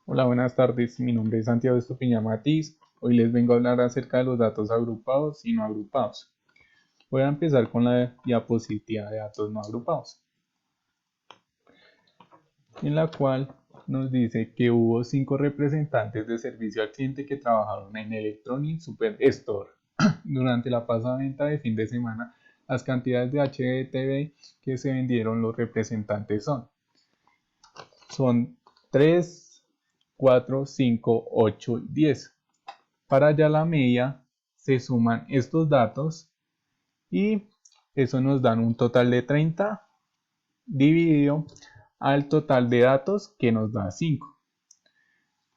Hola, buenas tardes. Mi nombre es Santiago Estupiñán Matiz. Hoy les vengo a hablar acerca de los datos agrupados y no agrupados. Voy a empezar con la diapositiva de datos no agrupados, en la cual nos dice que hubo 5 representantes de servicio al cliente que trabajaron en Electronic Superstore. Durante la pasada venta de fin de semana, las cantidades de HDTV que se vendieron los representantes son 3, 4, 5, 8 y 10. Para hallar la media se suman estos datos y eso nos dan un total de 30 dividido al total de datos que nos da 5.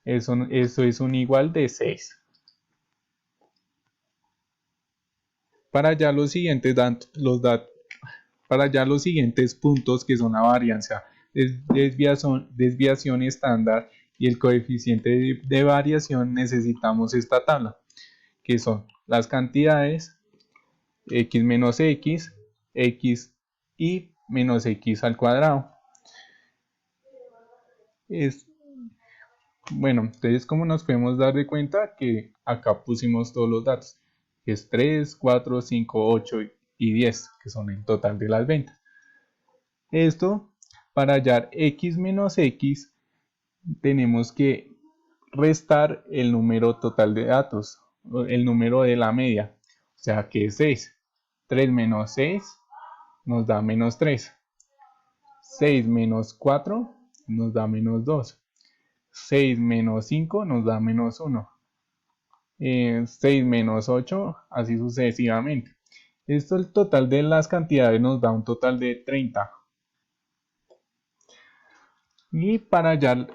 Eso es un igual de 6. Para hallar los siguientes para hallar los siguientes puntos, que son la varianza, desviación estándar y el coeficiente de variación, necesitamos esta tabla, que son las cantidades x menos x, x y menos x al cuadrado. Bueno, entonces como nos podemos dar de cuenta que acá pusimos todos los datos, que es 3, 4, 5, 8 y 10, que son el total de las ventas. Esto, para hallar x menos x, tenemos que restar el número total de datos, el número de la media, o sea que es 6. 3 menos 6 nos da menos 3. 6 menos 4 nos da menos 2. 6 menos 5 nos da menos 1. 6 menos 8, así sucesivamente. Esto, el total de las cantidades, nos da un total de 30. Y para hallar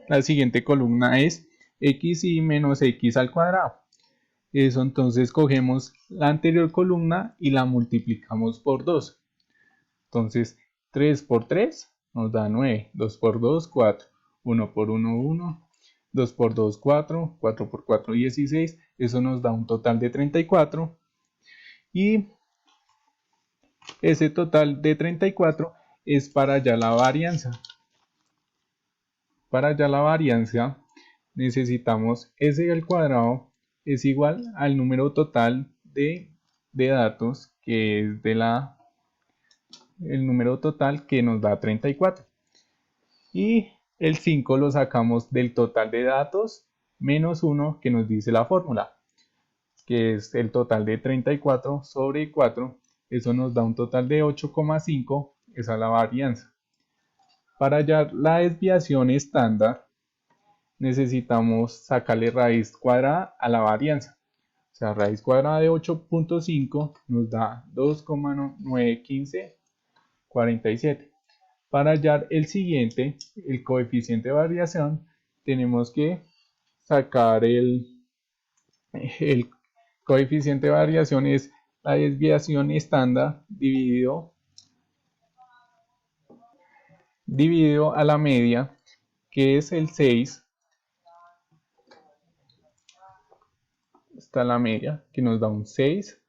la siguiente columna es x y menos x al cuadrado. Eso, entonces cogemos la anterior columna y la multiplicamos por 2. Entonces 3 por 3 nos da 9, 2 por 2, 4, 1 por 1, 1, 2 por 2, 4, 4 por 4, 16. Eso nos da un total de 34. Y ese total de 34 es para hallar la varianza. Para hallar la varianza necesitamos s al cuadrado es igual al número total de datos, que es el número total que nos da 34. Y el 5 lo sacamos del total de datos menos 1, que nos dice la fórmula, que es el total de 34 sobre 4. Eso nos da un total de 8,5. Esa es la varianza. Para hallar la desviación estándar necesitamos sacarle raíz cuadrada a la varianza. O sea, raíz cuadrada de 8,5 nos da 2,91547. Para hallar el siguiente, el coeficiente de variación, tenemos que sacar el coeficiente de variación, es la desviación estándar dividido a la media, que es el 6. Está la media, que nos da un 6.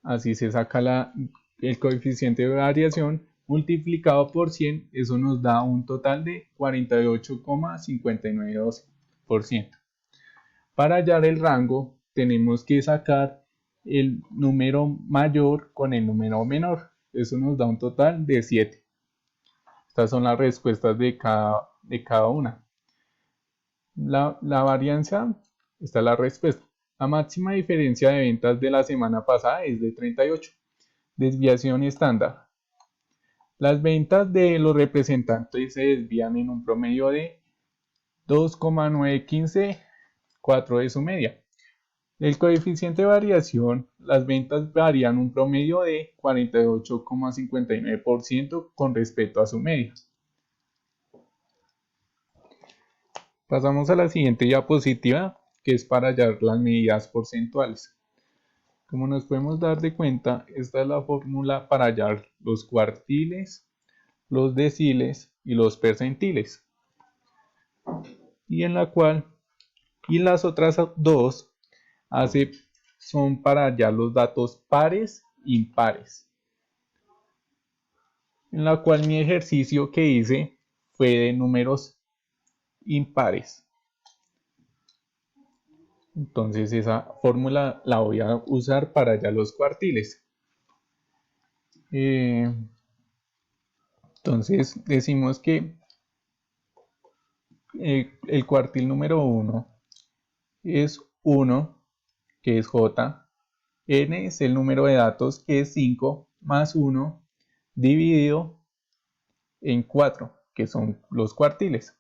Así se saca el coeficiente de variación multiplicado por 100. Eso nos da un total de 48,5912%. Para hallar el rango tenemos que sacar el número mayor con el número menor. Eso nos da un total de 7. Estas son las respuestas de cada una. La varianza, está la respuesta. La máxima diferencia de ventas de la semana pasada es de 38. Desviación estándar. Las ventas de los representantes se desvían en un promedio de 2,915, de su media. El coeficiente de variación, las ventas varían un promedio de 48,59% con respecto a su media. Pasamos a la siguiente diapositiva, que es para hallar las medidas porcentuales. Como nos podemos dar de cuenta, esta es la fórmula para hallar los cuartiles, los deciles y los percentiles. Y las otras dos son para hallar los datos pares, impares. en la cual mi ejercicio que hice fue de números impares. Entonces esa fórmula la voy a usar para ya los cuartiles. Entonces decimos que el cuartil número 1 es 1, que es J. N es el número de datos, que es 5, más 1, dividido en 4, que son los cuartiles.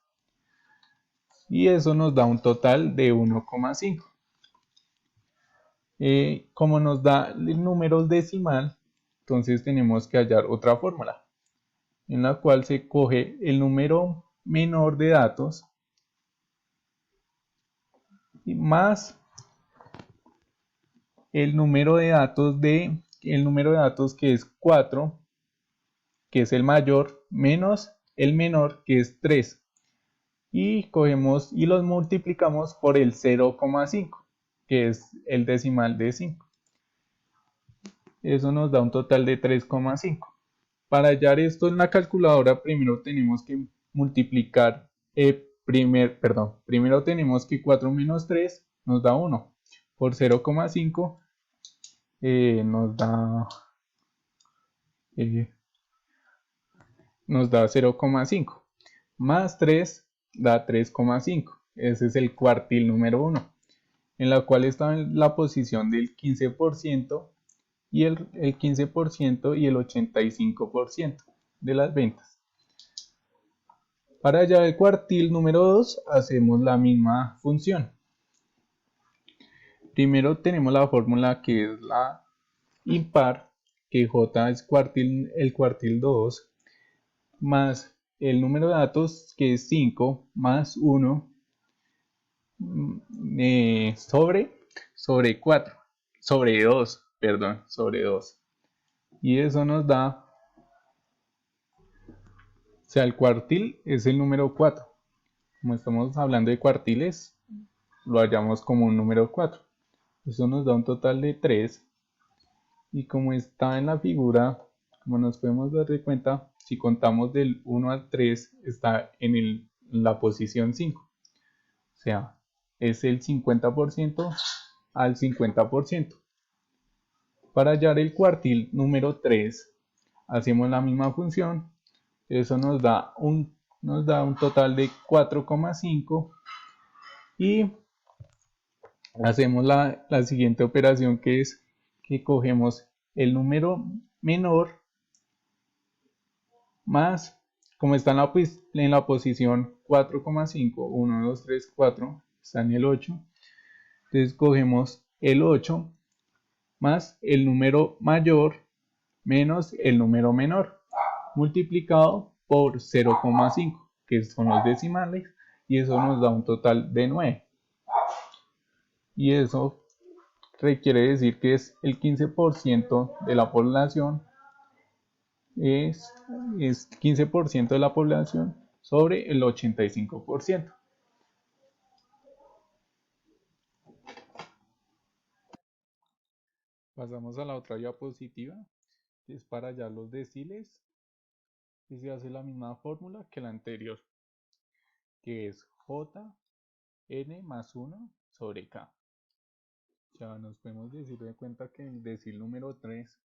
Y eso nos da un total de 1,5. Como nos da el número decimal, entonces tenemos que hallar otra fórmula, en la cual se coge el número menor de datos más el número de datos que es 4, que es el mayor, menos el menor, que es 3. Y cogemos y los multiplicamos por el 0,5, que es el decimal de 5. Eso nos da un total de 3,5. Para hallar esto en la calculadora, primero tenemos que multiplicar, primero tenemos que 4 menos 3 nos da 1, por 0,5 eh, nos da 0,5, más 3 da 3,5. Ese es el cuartil número 1, en la cual está en la posición del 15% y el 15% y el 85% de las ventas. Para hallar el cuartil número 2 hacemos la misma función. Primero tenemos la fórmula que es la impar, que J es el cuartil 2, más el número de datos, que es 5, más 1, sobre 4, sobre 2, perdón, sobre 2. Y eso nos da, o sea, el cuartil es el número 4. Como estamos hablando de cuartiles, lo hallamos como un número 4. Eso nos da un total de 3. Y como está en la figura, como nos podemos dar de cuenta, si contamos del 1 al 3, está en la posición 5. O sea, es el 50% al 50%. Para hallar el cuartil número 3, hacemos la misma función. Eso nos da un total de 4,5. Y hacemos la siguiente operación, que es que cogemos el número menor más, como está en la posición 4,5, 1, 2, 3, 4, está en el 8, entonces cogemos el 8 más el número mayor menos el número menor, multiplicado por 0,5, que son los decimales, y eso nos da un total de 9. Y eso requiere decir que es el 15% de la población, es 15% de la población sobre el 85%. Pasamos a la otra diapositiva, que es para hallar los deciles, y se hace la misma fórmula que la anterior, que es J n más 1 sobre K. Ya nos podemos decir de cuenta que el decil número 3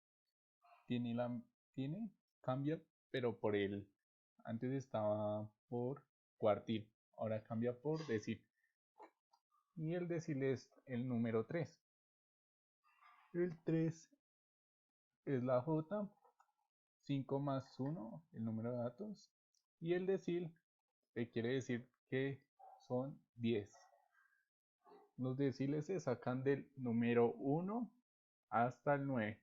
cambia, pero antes estaba por cuartil, ahora cambia por decil. Y el decil es el número 3. El 3 es la J, 5 más 1, el número de datos, y el decil quiere decir que son 10. Los deciles se sacan del número 1 hasta el 9,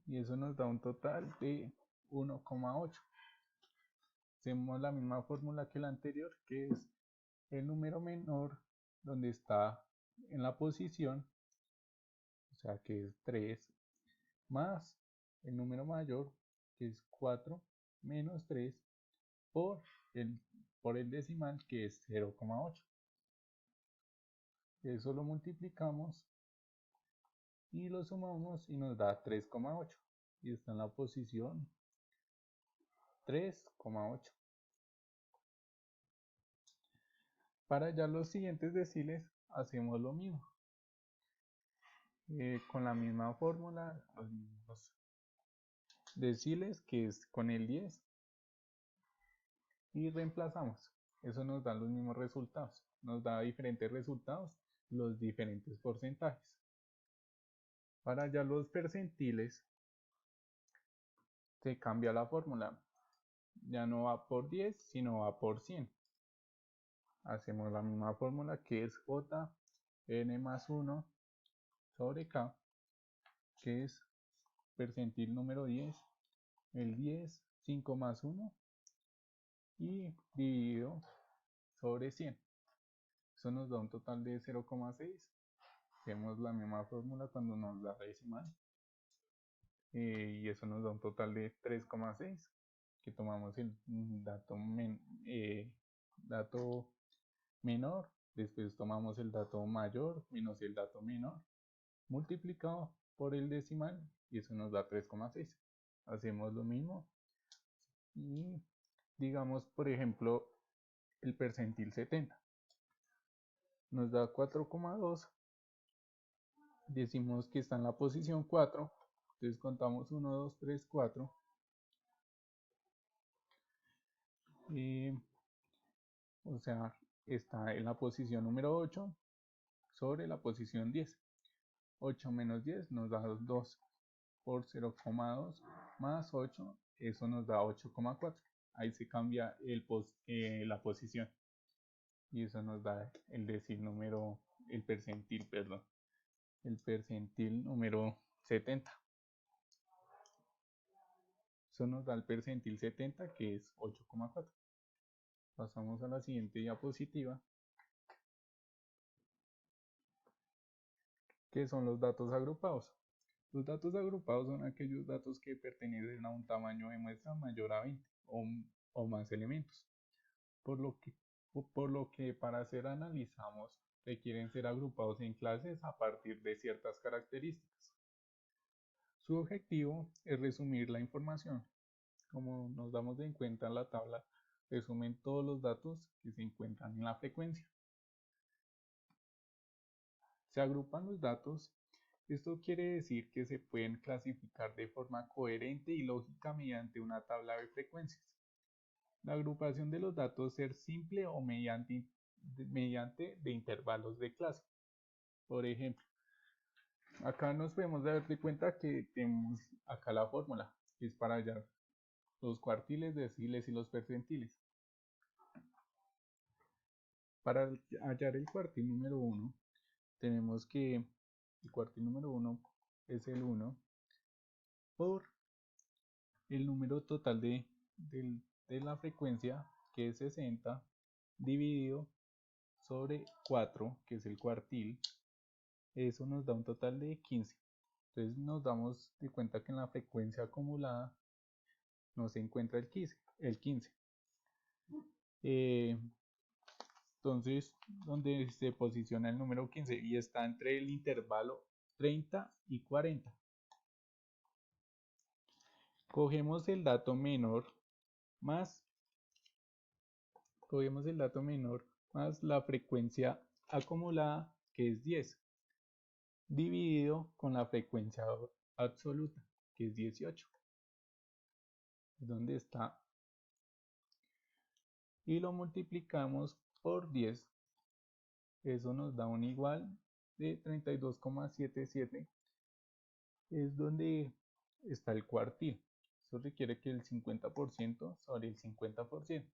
y eso nos da un total de 1,8. Hacemos la misma fórmula que la anterior, que es el número menor donde está en la posición, o sea que es 3, más el número mayor, que es 4, menos 3, por el, por el decimal, que es 0,8. Eso lo multiplicamos y lo sumamos y nos da 3,8. Y está en la posición 3,8. Para hallar los siguientes deciles hacemos lo mismo. Con la misma fórmula, los mismos deciles, que es con el 10, y reemplazamos. Eso nos da los mismos resultados, nos da diferentes resultados, los diferentes porcentajes. Para hallar los percentiles se cambia la fórmula, ya no va por 10 sino va por 100. Hacemos la misma fórmula, que es j n más 1 sobre k, que es percentil número 10, el 10, 5 más 1, y dividido sobre 100. Eso nos da un total de 0,6. Hacemos la misma fórmula cuando nos da decimal, y eso nos da un total de 3,6, que tomamos el dato menor, después tomamos el dato mayor menos el dato menor, multiplicado por el decimal, y eso nos da 3,6. Hacemos lo mismo y digamos, por ejemplo, el percentil 70 nos da 4,2. Decimos que está en la posición 4, entonces contamos 1, 2, 3, 4, o sea, está en la posición número 8 sobre la posición 10. 8 menos 10 nos da 2 por 0,2 más 8, eso nos da 8,4. Ahí se cambia la posición, y eso nos da el percentil número 70. Eso nos da el percentil 70, que es 8,4. Pasamos a la siguiente diapositiva, que son los datos agrupados. Los datos agrupados son aquellos datos que pertenecen a un tamaño de muestra mayor a 20 o más elementos, por lo que para ser analizados requieren ser agrupados en clases a partir de ciertas características. Su objetivo es resumir la información. Como nos damos de cuenta, en la tabla resumen todos los datos que se encuentran en la frecuencia. Se agrupan los datos. Esto quiere decir que se pueden clasificar de forma coherente y lógica mediante una tabla de frecuencias. La agrupación de los datos ser simple o mediante de intervalos de clase. Por ejemplo, acá nos podemos dar cuenta que tenemos acá la fórmula, que es para hallar los cuartiles, deciles y los percentiles. Para hallar el cuartil número 1, tenemos que el cuartil número 1 es el 1 por el número total de la frecuencia, que es 60, dividido sobre 4, que es el cuartil. Eso nos da un total de 15. Entonces nos damos de cuenta que en la frecuencia acumulada no se encuentra el 15. Entonces, donde se posiciona el número 15, y está entre el intervalo 30 y 40. Cogemos el dato menor más la frecuencia acumulada, que es 10, dividido con la frecuencia absoluta, que es 18. ¿Dónde está? Y lo multiplicamos por 10. Eso nos da un igual de 32,77. Es donde está el cuartil. Eso requiere que el 50% sobre el 50%.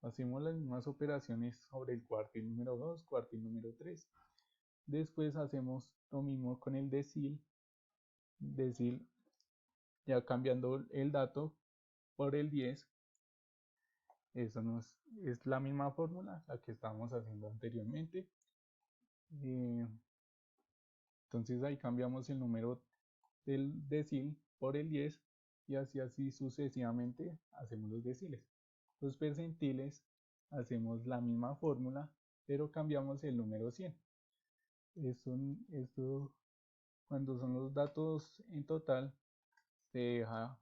Hacemos las mismas operaciones sobre el cuartil número 2, cuartil número 3. Después hacemos lo mismo con el decil, ya cambiando el dato por el 10. Eso es la misma fórmula, la que estábamos haciendo anteriormente. Entonces ahí cambiamos el número del decil por el 10, y así sucesivamente hacemos los deciles. Los percentiles hacemos la misma fórmula, pero cambiamos el número 100. Esto, cuando son los datos en total, se deja